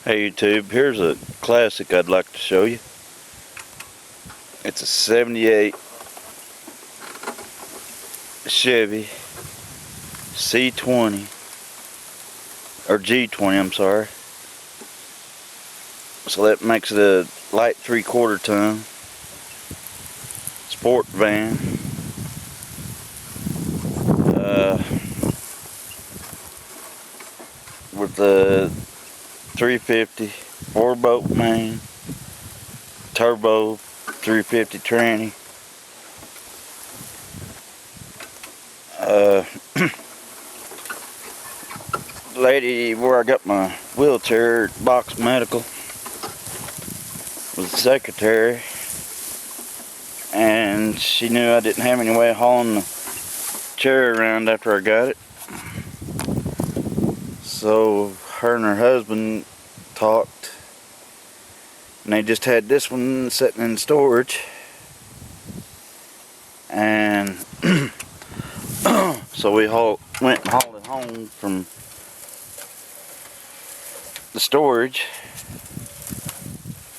Hey YouTube, here's a classic I'd like to show you. It's a 78 Chevy C20, or G20, I'm sorry. So that makes it a light 3/4 ton sport van. With the 350 4-bolt main, turbo 350 tranny. Lady where I got my wheelchair at Box Medical was the secretary, and she knew I didn't have any way of hauling the chair around after I got it. So her and her husband talked, and they just had this one sitting in storage, and so we went and hauled it home from the storage,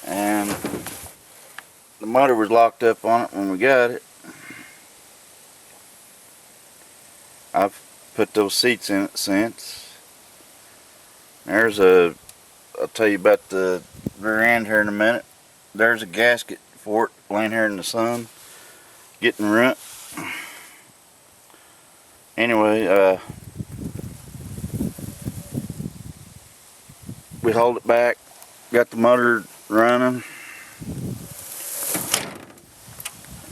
and the motor was locked up on it when we got it. I've put those seats in it since. I'll tell you about the rear end here in a minute. There's a gasket for it laying here in the sun, getting runt. Anyway, we hauled it back, got the motor running,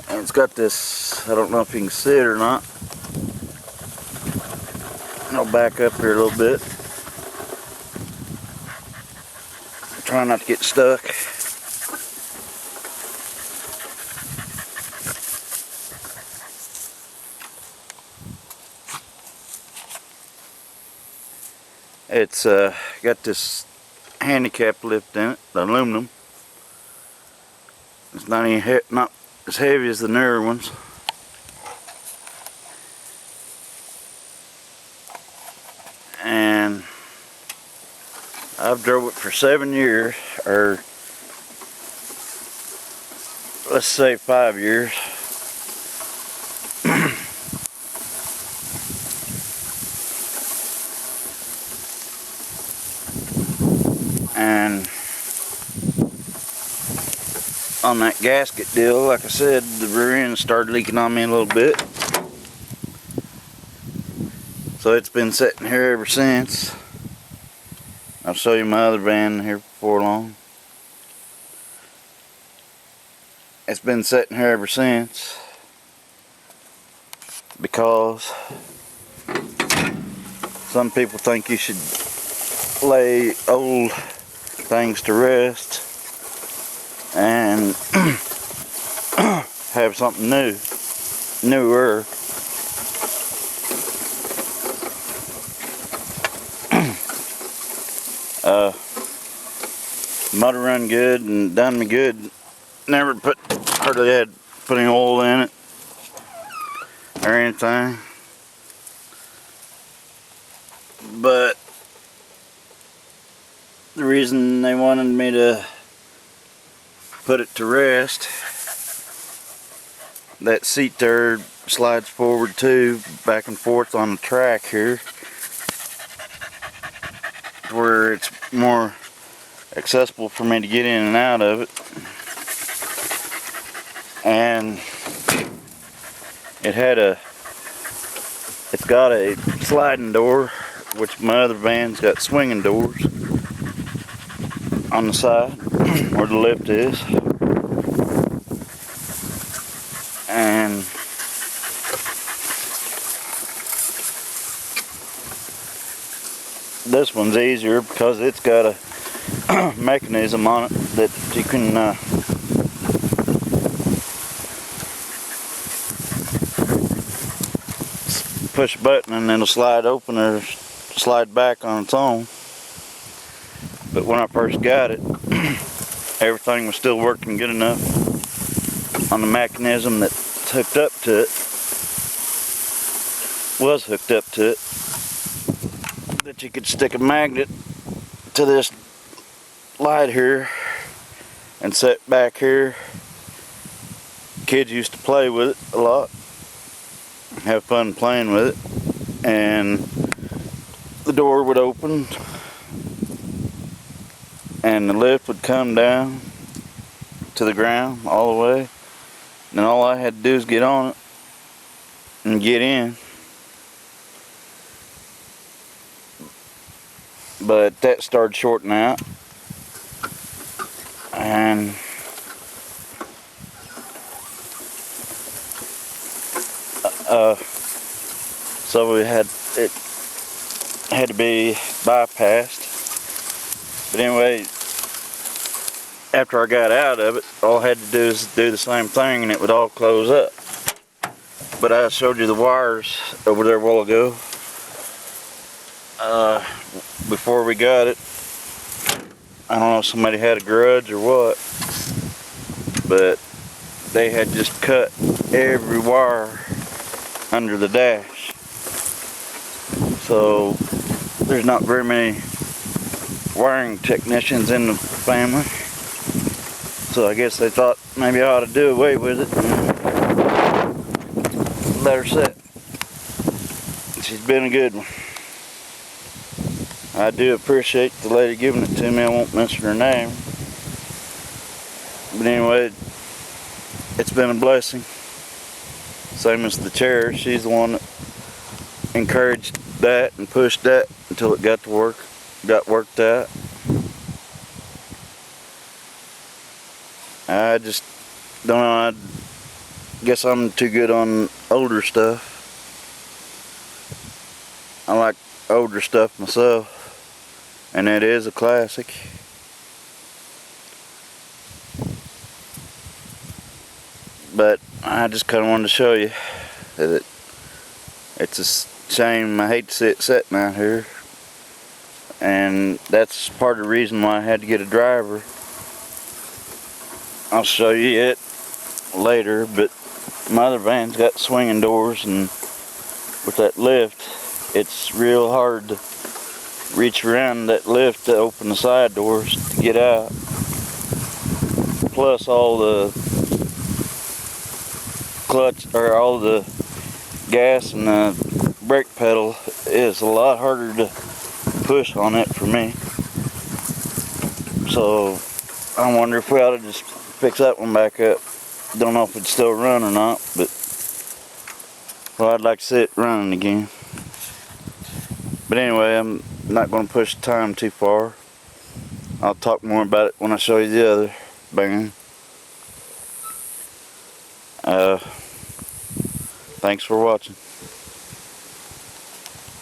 and it's got this, I don't know if you can see it or not. I'll back up here a little bit. Try not to get stuck. It's got this handicap lift in it, aluminum. It's not as heavy as the newer ones. And I've drove it for 7 years, or let's say 5 years. And on that gasket deal, like I said, the rear end started leaking on me a little bit. So it's been sitting here ever since. I'll show you my other van here before long. It's been sitting here ever since because some people think you should lay old things to rest and have something newer. Motor run good and done me good. Never hardly had put any oil in it or anything. But the reason they wanted me to put it to rest, that seat there slides forward too, back and forth on the track here, where it's more accessible for me to get in and out of it. And it's got a sliding door, which my other van's got swinging doors on the side where the lift is. And this one's easier because it's got a mechanism on it that you can push a button and it'll slide open or slide back on its own. But when I first got it, everything was still working good enough on the mechanism that's hooked up to it, that you could stick a magnet to this light here and set back here. Kids used to play with it a lot, have fun playing with it, and the door would open and the lift would come down to the ground all the way, and all I had to do is get on it and get in. But that started shorting out, and so it had to be bypassed. But anyway, after I got out of it, all I had to do is do the same thing and it would all close up. But I showed you the wires over there a while ago. Before we got it, I don't know if somebody had a grudge or what, but they had just cut every wire under the dash. So there's not very many wiring technicians in the family. So I guess they thought maybe I ought to do away with it and let her sit. She's been a good one. I do appreciate the lady giving it to me. I won't mention her name. But anyway, it's been a blessing. Same as the chair. She's the one that encouraged that and pushed that until it got worked out. I just don't know. I guess I'm too good on older stuff. I like older stuff myself. And that is a classic. But I just kind of wanted to show you that it's a shame. I hate to see it sitting out here. And that's part of the reason why I had to get a driver. I'll show you it later, but my other van's got swinging doors, and with that lift, it's real hard to reach around that lift to open the side doors to get out. Plus all the clutch, or all the gas and the brake pedal is a lot harder to push on it for me. So I wonder if we ought to just fix that one back up. Don't know if it'd still run or not, but well, I'd like to see it running again. But anyway, I'm not going to push the time too far. I'll talk more about it when I show you the other bang. Thanks for watching.